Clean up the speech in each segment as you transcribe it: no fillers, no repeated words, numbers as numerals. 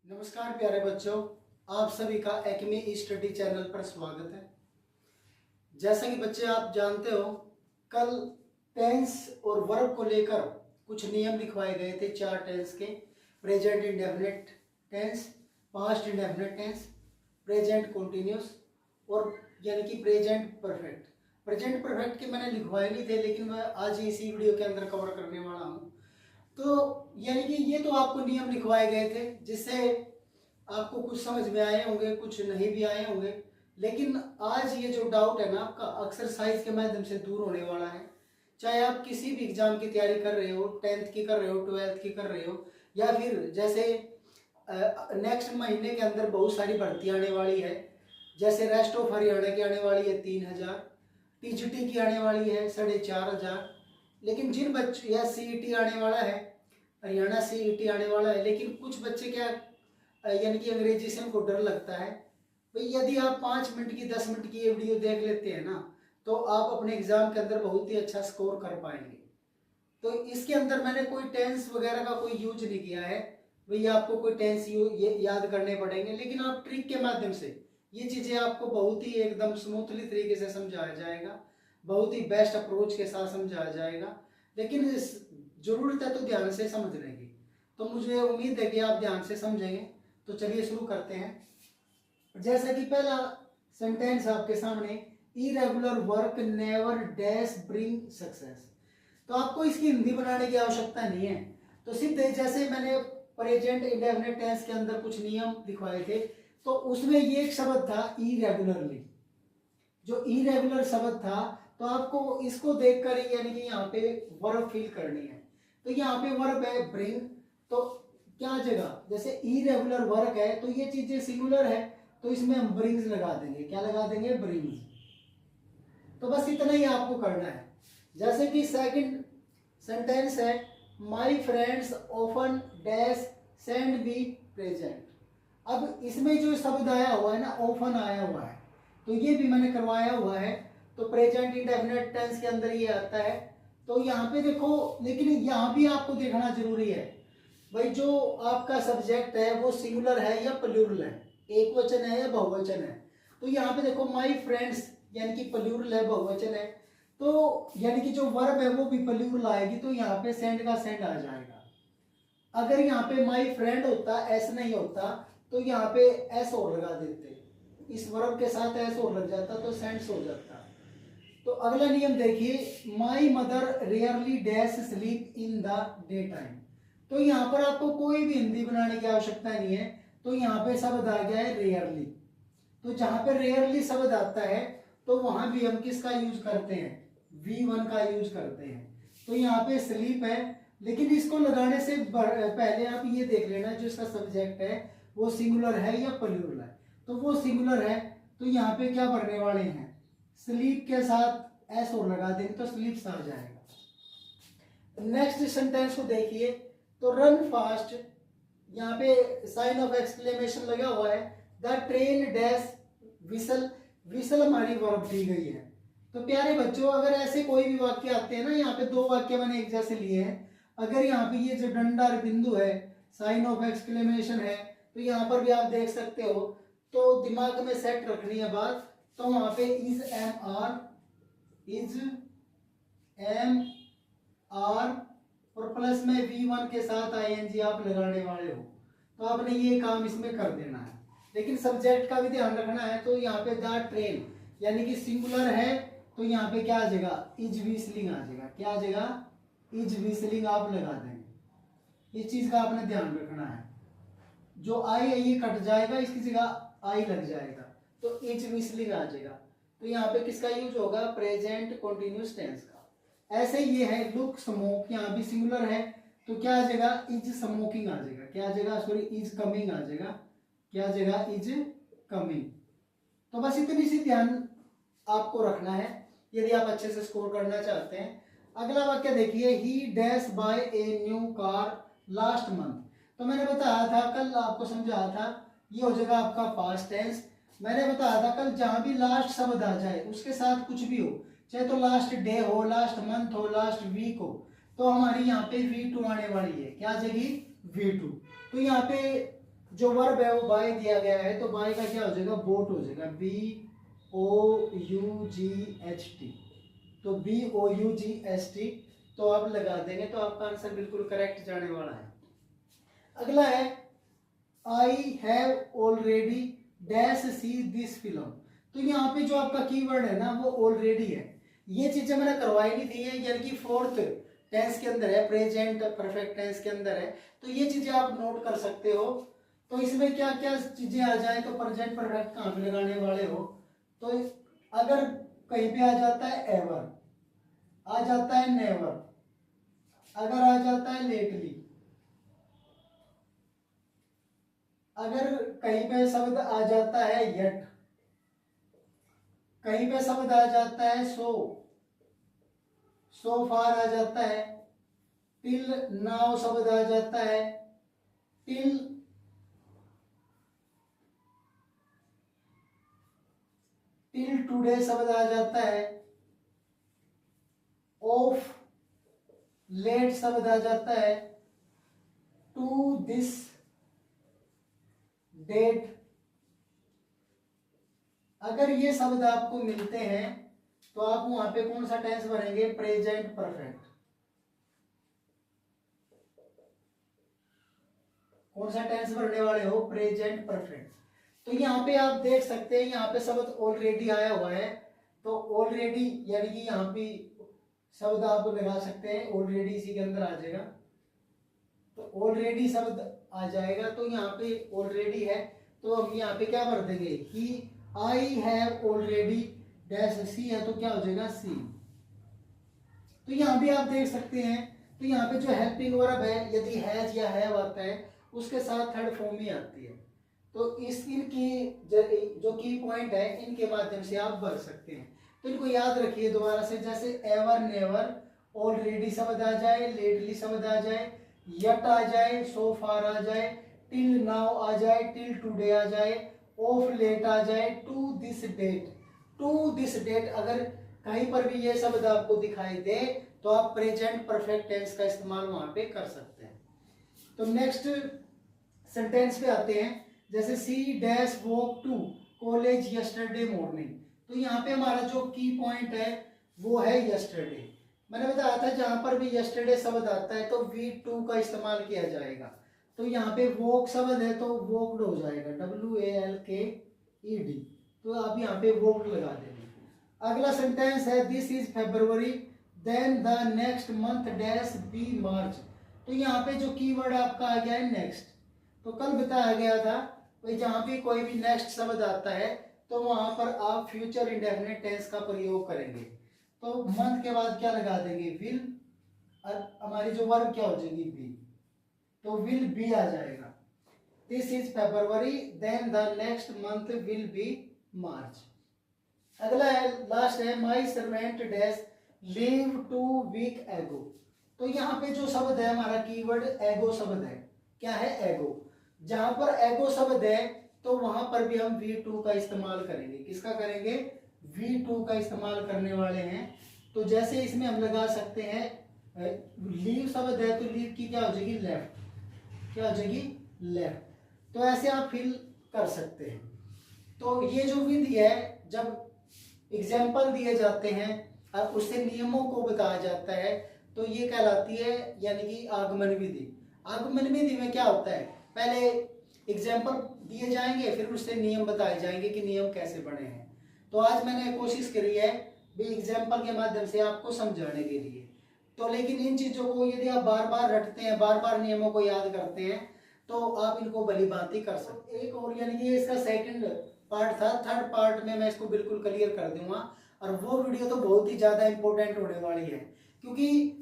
नमस्कार प्यारे बच्चों, आप सभी का एकेडमी स्टडी चैनल पर स्वागत है। जैसा कि बच्चे आप जानते हो, कल टेंस और वर्ब को लेकर कुछ नियम लिखवाए गए थे। 4 टेंस के: present indefinite tense, past indefinite tense, present continuous और यानी कि प्रेजेंट परफेक्ट। प्रेजेंट परफेक्ट के मैंने लिखवाए नहीं थे, लेकिन मैं आज इसी वीडियो के अंदर कवर करने वाला हूँ। तो यानी कि ये तो आपको नियम लिखवाए गए थे, जिससे आपको कुछ समझ में आए होंगे, कुछ नहीं भी आए होंगे। लेकिन आज ये जो डाउट है ना आपका, एक्सरसाइज के माध्यम से दूर होने वाला है। चाहे आप किसी भी एग्जाम की तैयारी कर रहे हो, 10th की कर रहे हो, 12th की कर रहे हो, या फिर जैसे नेक्स्ट महीने के अंदर बहुत सारी भर्ती आने वाली है। जैसे रेस्ट ऑफ हरियाणा की आने वाली है 3000, टीजीटी की आने वाली है 4500। लेकिन जिन बच्चों, या सीईटी आने वाला है, हरियाणा सीईटी आने वाला है। लेकिन कुछ बच्चे क्या, यानी कि अंग्रेजी से उनको डर लगता है। भाई यदि आप 5 मिनट की 10 मिनट की ये वीडियो देख लेते हैं ना, तो आप अपने एग्जाम के अंदर बहुत ही अच्छा स्कोर कर पाएंगे। तो इसके अंदर मैंने कोई टेंस वगैरह का कोई यूज नहीं किया है। भाई आपको कोई टेंस ये याद करने पड़ेंगे, लेकिन आप ट्रिक के माध्यम से ये चीजें आपको बहुत ही एकदम स्मूथली तरीके से समझाया जाएगा, बहुत ही बेस्ट अप्रोच के साथ समझाया जाएगा। लेकिन जरूरत है तो ध्यान से समझने की। तो मुझे उम्मीद है कि आप ध्यान से समझेंगे। तो चलिए शुरू करते हैं। जैसा कि पहला सेंटेंस आपके सामने, irregular work never dash bring success. तो आपको इसकी हिंदी बनाने की आवश्यकता नहीं है। तो सीधे जैसे मैंने प्रेजेंट इंडेफिनिट टेंस के अंदर कुछ नियम लिखवाए थे, तो उसमें ये एक शब्द था इरेगुलरली। जो इरेगुलर शब्द था, तो आपको इसको देखकर ही यानी कि यहाँ पे वर्ब फील करनी है। तो यहाँ पे वर्ब है ब्रिंग, तो क्या जगह, जैसे इरेगुलर वर्क है तो ये चीजें सिंगुलर है, तो इसमें हम ब्रिंग्स लगा देंगे। क्या लगा देंगे? ब्रिंग्स। तो बस इतना ही आपको करना है। जैसे कि सेकंड सेंटेंस है, my friends often dash send me present. अब इसमें जो शब्द आया हुआ है ना, ऑफन आया हुआ है, तो ये भी मैंने करवाया हुआ है। तो प्रेजेंट इंडेफिनिट टेंस के अंदर ये आता है। तो यहाँ पे देखो, लेकिन यहाँ भी आपको देखना जरूरी है भाई, जो आपका सब्जेक्ट है वो सिंगुलर है या प्लूरल है, एक वचन है या बहुवचन है। तो यहाँ पे देखो माय फ्रेंड्स यानी कि प्लूरल है, बहुवचन है, तो यानी कि जो वर्ब है वो भी प्लूरल आएगी। तो यहाँ पे सेंड का सेंड आ जाएगा। अगर यहाँ पे माय फ्रेंड होता, एस नहीं होता, तो यहाँ पे एस और लगा देते, इस वर्ब के साथ एस और लग जाता तो सेंड्स हो जाता। तो अगला नियम देखिए, my mother rarely dash sleep in the day time. तो यहाँ पर आपको कोई भी हिंदी बनाने की आवश्यकता नहीं है। तो यहाँ पे शब्द आ गया है रेयरली। तो जहां पर रेयरली शब्द आता है, तो वहां भी हम किसका यूज करते हैं? V1 का यूज करते हैं। तो यहाँ पे स्लीप है, लेकिन इसको लगाने से पहले आप ये देख लेना जो इसका सब्जेक्ट है वो सिंगुलर है या प्लूरल है। तो वो सिंगुलर है, तो यहाँ पे क्या भरने वाले हैं? स्लीप के साथ एस और लगा देंगे तो स्लीप्स आ जाएगा। नेक्स्ट सेंटेंस को देखिए, तो रन फास्ट, यहाँ पे साइन ऑफ एक्सक्लेमेशन लगा हुआ है। The train dash whistle, whistle हमारी वर्ब दी गई है। तो प्यारे बच्चों, अगर ऐसे कोई भी वाक्य आते हैं ना, यहाँ पे 2 वाक्य मैंने एक जैसे लिए हैं। अगर यहाँ पे ये जो डंडा बिंदु है, साइन ऑफ एक्सक्लेमेशन है, तो यहाँ पर भी आप देख सकते हो। तो दिमाग में सेट रखनी है बात। तो वहां पे इज एम आर और प्लस में V1 के साथ ING आप लगाने वाले हो, तो आपने ये काम इसमें कर देना है। लेकिन सब्जेक्ट का भी ध्यान रखना है। तो यहाँ पे द ट्रेन यानी कि सिंगुलर है, तो यहाँ पे क्या आ जाएगा? इज विसलिंग आ जाएगा। क्या आ जाएगा? इज विसलिंग आप लगा देंगे। इस चीज का आपने ध्यान रखना है। जो आई है ये कट जाएगा, इसकी जगह आई लग जाएगा, तो इज विसलिंग आ जाएगा। तो यहाँ पे किसका यूज होगा? प्रेजेंट कंटिन्यूअस टेंस का। ऐसे ये है लुक स्मोक, यहाँ भी सिंगुलर है, तो क्या आ जाएगा? इज स्मोकिंग आ जाएगा। क्या आ जाएगा? सॉरी, इज कमिंग आ जाएगा। क्या आ जाएगा? Is coming. तो बस इतनी सी ध्यान आपको रखना है यदि आप अच्छे से स्कोर करना चाहते हैं। अगला वाक्य देखिए, ही dash by a new car last month. तो मैंने बताया था कल, आपको समझाया था, ये हो जाएगा आपका पास्ट टेंस। मैंने बताया था कल, जहां भी लास्ट शब्द आ जाए उसके साथ कुछ भी हो, चाहे तो लास्ट डे हो, लास्ट मंथ हो, लास्ट वीक हो, तो हमारी यहाँ पे V2 आने वाली है। क्या आ जाएगी? V2। तो यहाँ पे जो वर्ब है वो बाय दिया गया है, तो बाय का क्या हो जाएगा, बोट हो जाएगा, BOUGHT। तो BOUGHT तो आप लगा देंगे तो आपका आंसर बिल्कुल करेक्ट जाने वाला है। अगला है I have already dash see this film. तो यहाँ पे जो आपका कीवर्ड है ना वो ऑलरेडी है। ये चीजें मैंने करवाई नहीं थी, यानी कि फोर्थ टेंस के अंदर है, प्रेजेंट परफेक्ट टेंस के अंदर है, तो ये चीजें आप नोट कर सकते हो। तो इसमें क्या क्या चीजें आ जाए, तो प्रेजेंट परफेक्ट कहाँ पे लगाने वाले हो, तो अगर कहीं पे आ जाता है एवर, आ जाता है नेवर, अगर आ जाता है लेटली, अगर कहीं पे शब्द आ जाता है येट, कहीं पे शब्द आ जाता है सो फार आ जाता है, टिल नाउ शब्द आ जाता है, टिल टुडे शब्द आ जाता है, ऑफ लेट शब्द आ जाता है, टू दिस डेट। अगर ये शब्द आपको मिलते हैं तो आप वहां पे कौन सा टेंस भरेंगे, प्रेजेंट परफेक्ट। कौन सा टेंस भरने वाले हो, प्रेजेंट परफेक्ट। तो यहाँ पे आप देख सकते हैं, यहाँ पे शब्द ऑलरेडी आया हुआ है, तो ऑलरेडी यानी कि यहाँ पे शब्द आप लगा सकते हैं, ऑलरेडी इसी के अंदर आ जाएगा, तो ऑलरेडी शब्द आ जाएगा। तो यहाँ पे ऑलरेडी है, तो हम यहाँ पे क्या भर देंगे, ही I have already dash C है, तो क्या हो जाएगा, सी। तो यहाँ भी आप देख सकते हैं, तो यहाँ पे जो हेल्पिंग वर्ब है, यदि हैज या हैव आता है उसके साथ थर्ड फॉर्म ही आती है। तो इस इनकी जो की पॉइंट है, इनके माध्यम से आप भर सकते हैं। तो इनको याद रखिए दोबारा से, जैसे एवर नेवर, ऑलरेडी शब्द आ जाए, लेटली शब्द आ जाए, यट आ जाए, सो फार आ जाए, टिल नाउ आ जाए, टिल टुडे आ जाए, ऑफ लेट आ जाए, to this date. To this date अगर कहीं पर भी ये शब्द आपको दिखाई दे तो आप प्रेजेंट परफेक्ट टेंस का इस्तेमाल वहां पे कर सकते हैं। तो नेक्स्ट सेंटेंस पे आते हैं, जैसे C dash walk to college yesterday morning. तो यहाँ पे हमारा जो की पॉइंट है वो है यस्टरडे। मैंने बताया था जहां पर भी यस्टरडे शब्द आता है तो V2 का इस्तेमाल किया जाएगा। तो यहाँ पे वॉक शब्द है तो वॉकड हो जाएगा, WALKED। तो आप यहाँ पे वॉकड लगा देंगे। अगला सेंटेंस है this is February then the next month dash be March. तो यहाँ पे जो कीवर्ड आपका आ गया है नेक्स्ट। तो कल बताया गया था भाई जहाँ भी कोई भी नेक्स्ट शब्द आता है तो वहां पर आप फ्यूचर इंडेफिनिट टेंस का प्रयोग करेंगे। तो मंथ के बाद क्या लगा देंगे, विल, और हमारी जो वर्ब क्या हो जाएगी, बी, तो विल बी आ जाएगा। This is February then the next month will be March. अगला है, लास्ट है, my servant dash leave 2 week ago. तो यहाँ पे जो शब्द है हमारा कीवर्ड एगो शब्द है। क्या है, एगो। जहां पर एगो शब्द है तो वहां पर भी हम V2 का इस्तेमाल करेंगे। किसका करेंगे, V2 का इस्तेमाल करने वाले हैं। तो जैसे इसमें हम लगा सकते हैं, लीव शब्द है तो लीव की क्या हो जाएगी, लेफ्ट, क्या हो जाएगी, लेफ्ट। तो ऐसे आप फिल कर सकते हैं। तो ये जो विधि है, जब एग्जाम्पल दिए जाते हैं और उससे नियमों को बताया जाता है तो ये कहलाती है यानी कि आगमन विधि। आगमन विधि में क्या होता है, पहले एग्जाम्पल दिए जाएंगे फिर उससे नियम बताए जाएंगे कि नियम कैसे बने हैं। तो आज मैंने कोशिश करी है भी एग्जाम्पल के माध्यम से आपको समझाने के लिए। तो लेकिन इन चीज़ों को यदि आप बार बार रटते हैं, बार बार नियमों को याद करते हैं तो आप इनको भली भांति कर सकते हैं। एक और यानी कि इसका सेकंड पार्ट था, थर्ड पार्ट में मैं इसको बिल्कुल क्लियर कर दूंगा। और वो वीडियो तो बहुत ही ज़्यादा इंपॉर्टेंट होने वाली है क्योंकि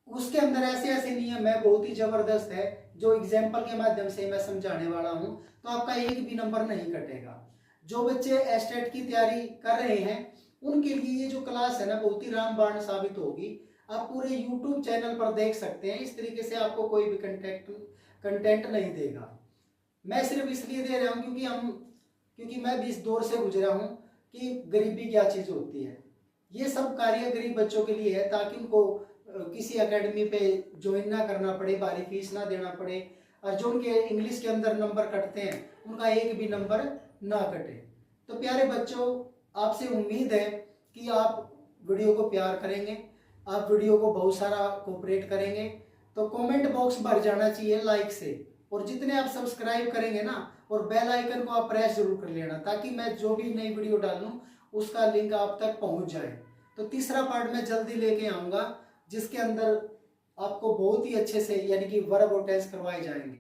उसके अंदर ऐसे ऐसे नियम है बहुत ही जबरदस्त है जो एग्जाम्पल के माध्यम से मैं समझाने वाला हूं। तो आपका एक भी नंबर नहीं कटेगा। जो बच्चे एस्टेट की तैयारी कर रहे हैं उनके लिए ये जो क्लास है ना बहुत ही रामबाण साबित होगी। आप पूरे YouTube चैनल पर देख सकते हैं, इस तरीके से आपको कोई भी कंटेंट नहीं देगा। मैं सिर्फ इसलिए दे रहा हूँ क्योंकि मैं भी इस दौर से गुजरा हूँ कि गरीबी क्या चीज़ होती है। ये सब कार्य गरीब बच्चों के लिए है ताकि उनको किसी एकेडमी पे ज्वाइन ना करना पड़े, भारी फीस ना देना पड़े और जो उनके इंग्लिश के अंदर नंबर कटते हैं उनका एक भी नंबर ना कटे। तो प्यारे बच्चों, आपसे उम्मीद है कि आप वीडियो को प्यार करेंगे, आप वीडियो को बहुत सारा कोऑपरेट करेंगे। तो कमेंट बॉक्स भर जाना चाहिए लाइक से, और जितने आप सब्सक्राइब करेंगे ना, और बेल आइकन को आप प्रेस जरूर कर लेना, ताकि मैं जो भी नई वीडियो डालूं उसका लिंक आप तक पहुंच जाए। तो तीसरा पार्ट मैं जल्दी लेके आऊंगा, जिसके अंदर आपको बहुत ही अच्छे से यानी कि वर्ब और टेंस करवाए जाएंगे।